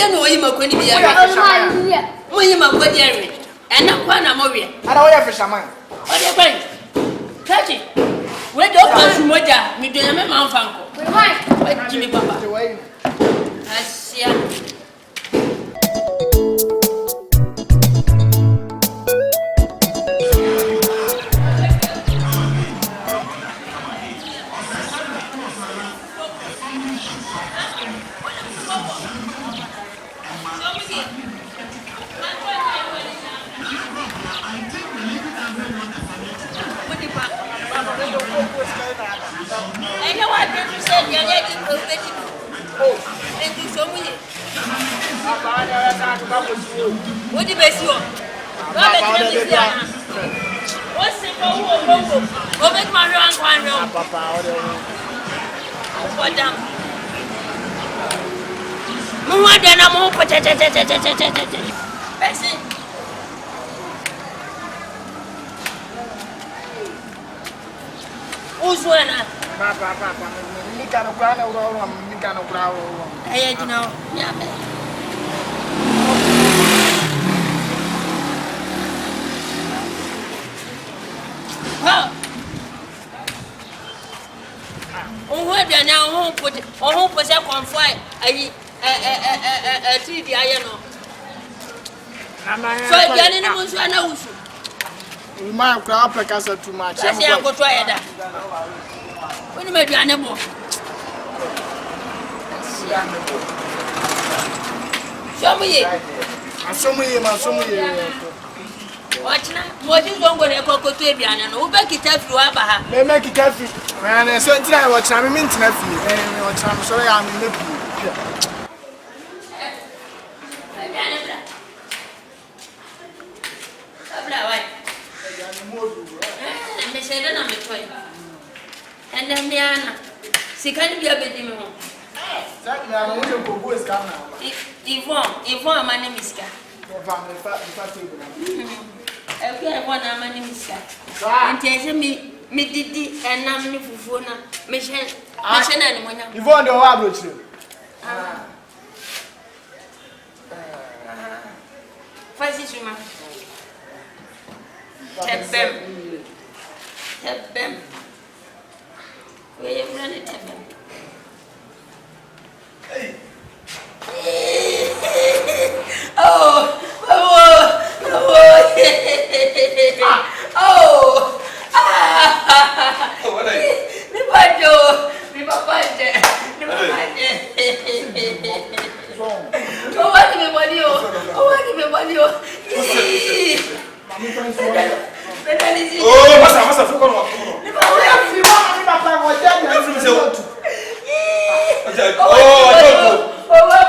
don't know you could be a Moya, and I'm one of Moria. I don't have a shaman. What are you going? Catch it. Where don't go to Moja, me do a man, Fanko. Why, Jimmy Papa? I see. I know what you said, you're getting competitive. Oh, and do so many. What do you best you? What's the go make my wrong one room? What damn? More than a more potato. Who's one? Papa, you can't crown over, you can't crown over. I know, yeah. Oh, what they now won't put or won't put up on fire. I see the iron. So, I was one house. We might crowd because of too much. I say, I go try that. When you make your animal, show me. Watch now. What is wrong with a cocoa to a piano? Who back it up you have? They make it happy. And I said, I watch I'm in Tiffy. And watch I'm sorry I'm in the and then Diana, she can't be a bit in home. Yvonne, my name is Cat. Okay, one of my name is Cat. And tells me, Didi, and Nammy Fufuo, Mission, and Yvonne, the Wabble. First, you must help them. Where you run it,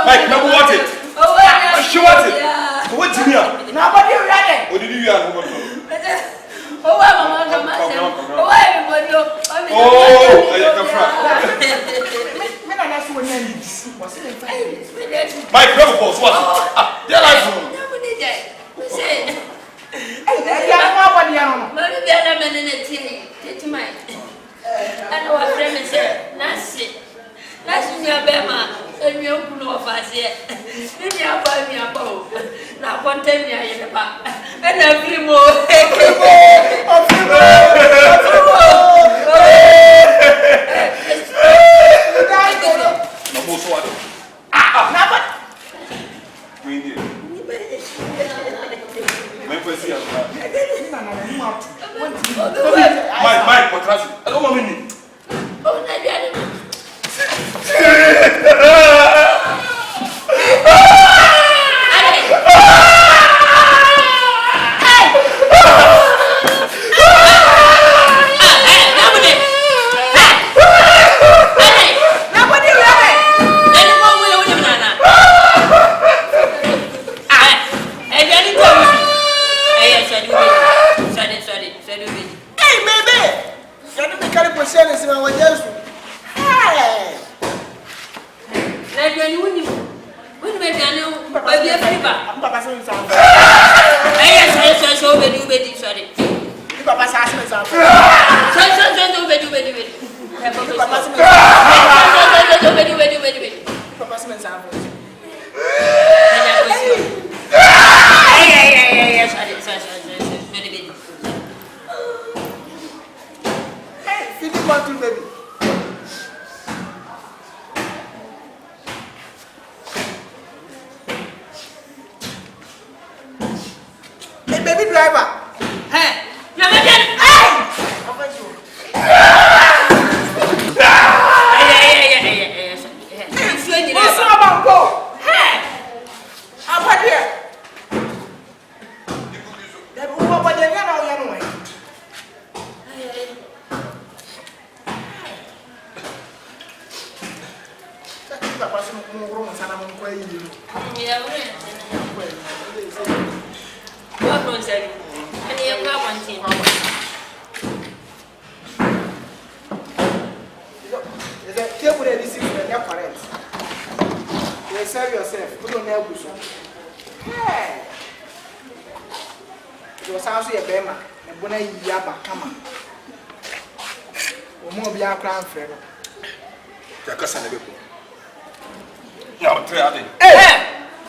Mike, never want it. She wants it. What's in here? Nobody ready. What did you have? Oh, Mike, never pause. What? They're like, I know what friend is here. That's it. That's in your bema. And you know of us yet. If you are buying me a bow, now content me in the back. And a few more. Mike, what has it? I don't want me. Oh, Papa Feeding bottle, baby. Hey, baby driver. Hey, you're not dead. What's up, Uncle? Hey, I'm right here. What are you doing? Serve yourself. Put on your bush. Hey, it was also a bema. And when I yaba, come on. Or more be a crown friend. Hey,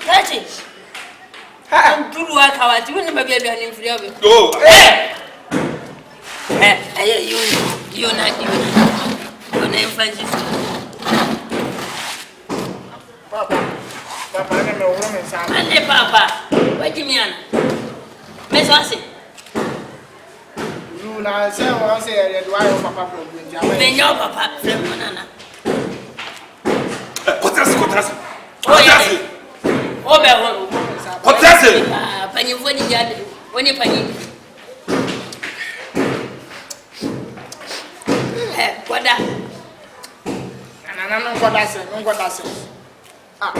catch it. I'm do what I was doing. Maybe I'm in free of it. Oh, You're not your name, Francis. Papa, Papa, I'm a woman. And Papa, what do you mean? Miss Hansi. You now say, I say, do I Papa from then your Papa from Manana. What's that? Oh, yes. Oh, what's that? Penny when you got when you penny. What that? And I don't know what I said. What I said. Ah,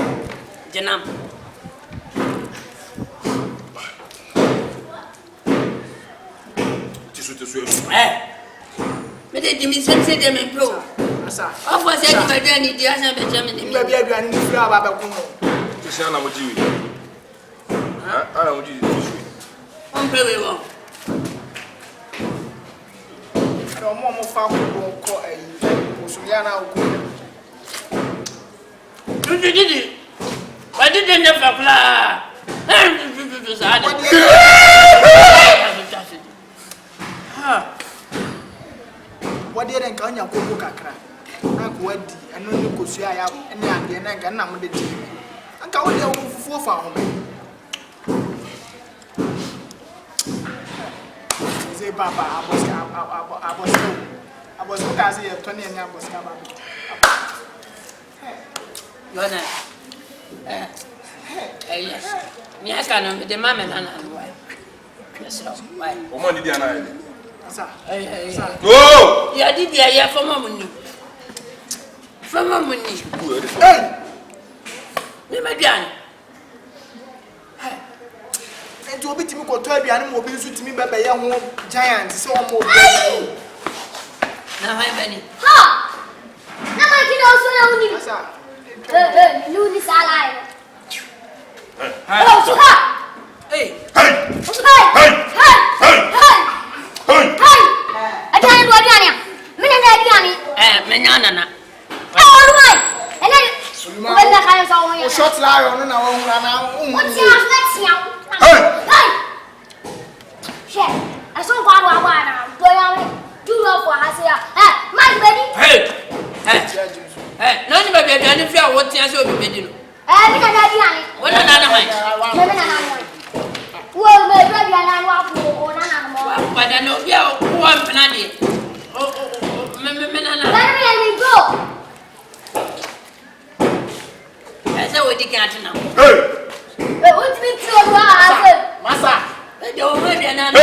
Janam. But they didn't say them in pro. Asa. Of course, I didn't the answer to Germany. Maybe I got any flower about Kumo. Tiziana, what do you? I don't do On very well. I don't want more foul to call a Suliana. You did it. Why didn't never fly? What did I come your cocoa cacra? Uncle Eddie, and no Nicosia, and the Indian and Ganam the tea. And go with your 4 found. Say, Papa, I was looking at 20 and I was coming. You're not. Yes. Me, I can't be the mamma and why. Yes, why? What money did I? Go! You did the idea for money. For money. Hey! Never done. And to be to me, go to every animal being to me by a young giant, so more. Now, how many? Ha! Now, I can also know you. You is alive. Oh, hey! Hey! Hey! Hey! I can't go down here. Menana. Oh, right. And then, when the guy is all Short lion, and what's your next now? Hey! Shit. I saw one. Do love for us here. My baby. Hey! None of you have fear what you are so big. What another mind? Well, my baby and I walk on but I know you are one penny. Oh, let me go. That's how we can't now. Hey! What's me to Massa. Don't worry, another.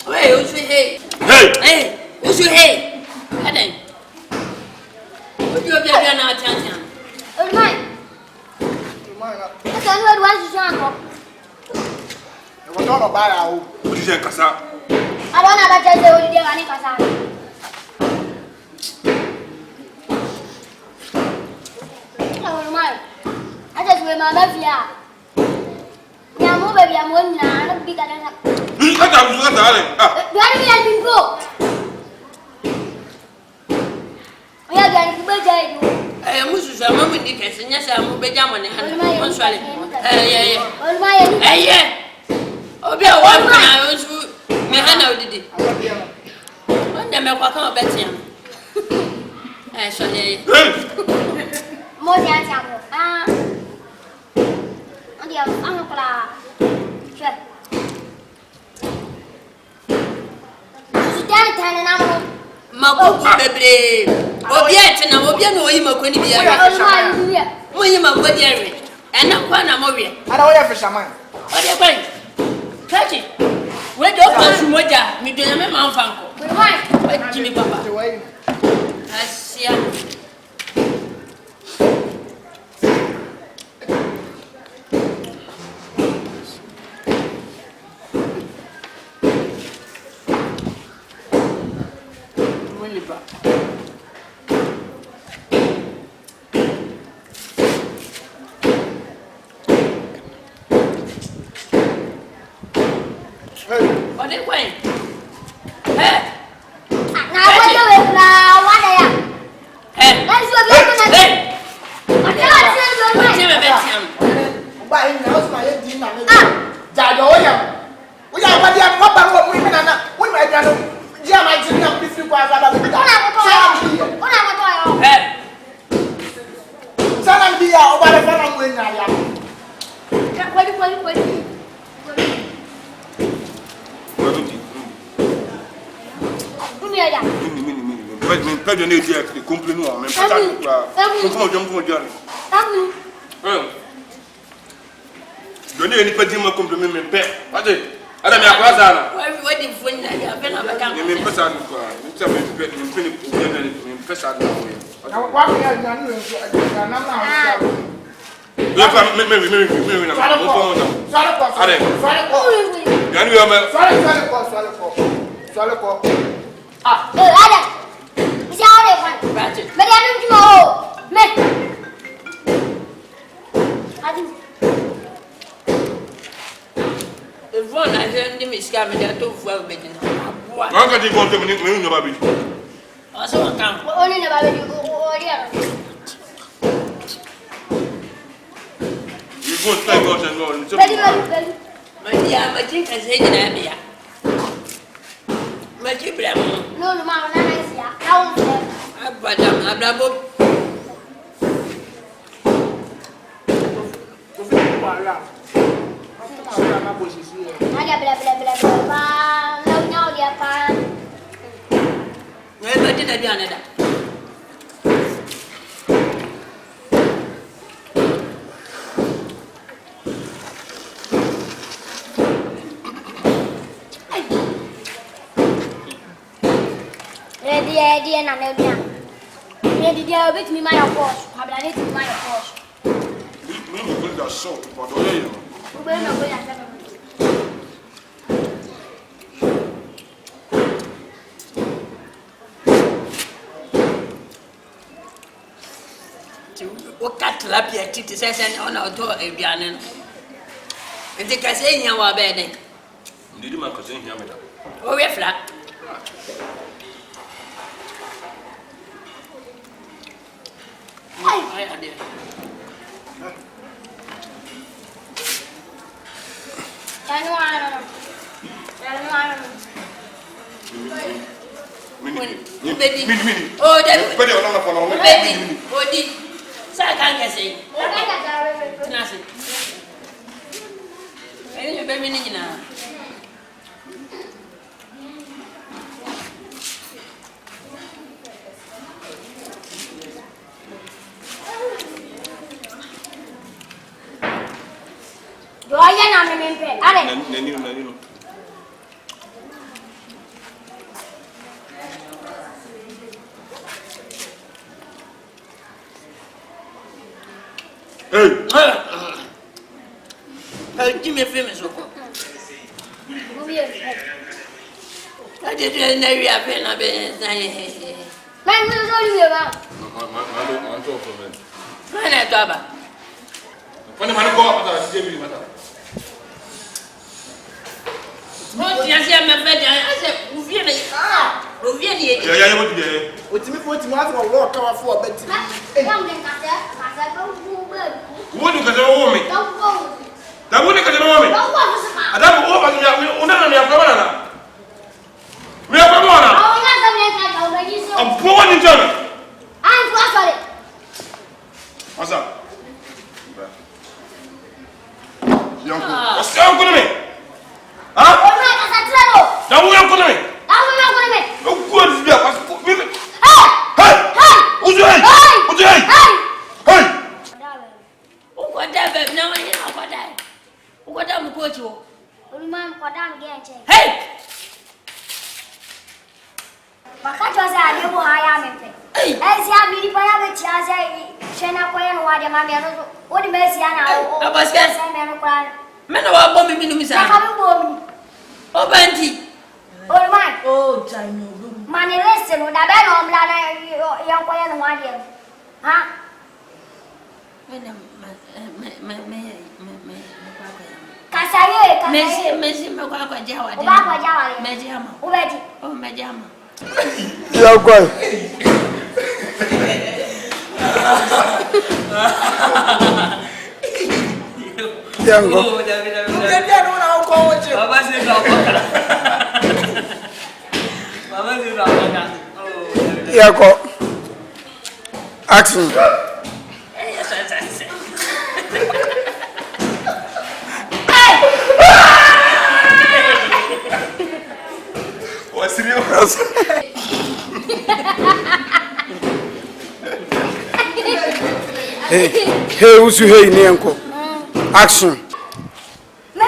Hey, you should hey. Hey, you should hey. And then, what do you have now, Tantan? Oh, mine. I can't wait once you shine. I don't know about our What is your casa? I don't know about the only day I need to say. Oh, mine. I just remember here. Yeah, move baby, I'm one now. I'm bigger than that. Do you want me to go? We are going to be there. I am Mrs. Mamma Dickens, and yes, I am Benjamin and Consuelo. Yeah. Oh, be a one man. I was me, Hannah did it. When the me kwa kan obetiam. So dey. Mo dia chamo. Andi am kala. Che. Sudan tan na mo. Makuku bebre. Obi ati na obi na oyi makoni bia. Mo yi makodi ewe. Ena kwa na mo we. Ada oya fisherman. Ode gban. Kachi. We do kwa sumoja, mi do na me ma mfanko. Why? Jimmy papa. Asia. What they going? Hey. Now what do we what are you? Hey. Let's go get Hey. What are you Betiam. Ba in house my head na me. Ja do oya. Oya ba dia mo ba wo mu na na. Wo ma dia no. Dia ma ji na bi fi kwa ba ba bi. Hey. Sana bi ya o ba le fa na mu nya ya. Mais pas donner des compléments, même pas quoi. Donner une petite mot complément, même père. Attendez, allez, mais à quoi ça? Ouais, des fois, il y a peine à vacances. Mais pas ça, quoi. Ça me fait ça. Na wa ko ya nya nu na na na. Là, mais, allez. Soale ko. Ah, ada. Bisa ada kan? Beri anu cuma met. Aduh. Vou na gente me escama de tu foi o bedino. Não quer te contar menino no babi. Asa o campo. Olha na babi olha. E vou estar igual você não. Beri. Mas já, mas tinha que ser na minha. Mas que bravo. Não, não, não é isso já. Não. Abrabo. Ada bla. Não dia pa. Não é batida de nada. Dia na dia. Dia bet me my boss. Habla net my boss. Não vou dar só, pode olhar. Bueno, voy a hacer. O katlapia titi sasa ona oto eduane no. Enti kase nya wa be den. Ndidi ma kase hia me da. O we fla. Ai ade. Mini. Oh, that. Pede ona na fala. Baby, odi. Sa kan kase. Nasi. Ayo baby ni na. Doya na me mempe. Ale. Nenino. Hey, Jimmy famous oko. Ade de na wi ape na be san. Man, no liwe ba. Man to for men. Mana to aba. Quando man go ata DJ mata. Mo ti ase me fe de ase uvie na uvie ni e. Ya mo ti de. Otimi fo ti mo afi wo ka wa fo obeti. Kasa ko bu. Wo du ka se wo me. Da wo ni ka se wo me. Ada wo ba ni una na ni afra na. Me afra mo na. Hey. I see a beauty for a bit. I say, Shana Koyan, what a man, what the Messi now? Aboskie. Men are bombing me, Miss Anna. Oh, Banty. Oh, my. Oh, China. Money listen, what I bet on Blada, young Koyan, one year. Huh? Kasaye, Messi, Makaka Jawa. Obama Jawa, Majama. Ubeti. Oh, Majama. Yeah, go. Yeah, go. Yeah, go. Action. What's serious? Hey, who's you hey, Nianko? Action. No.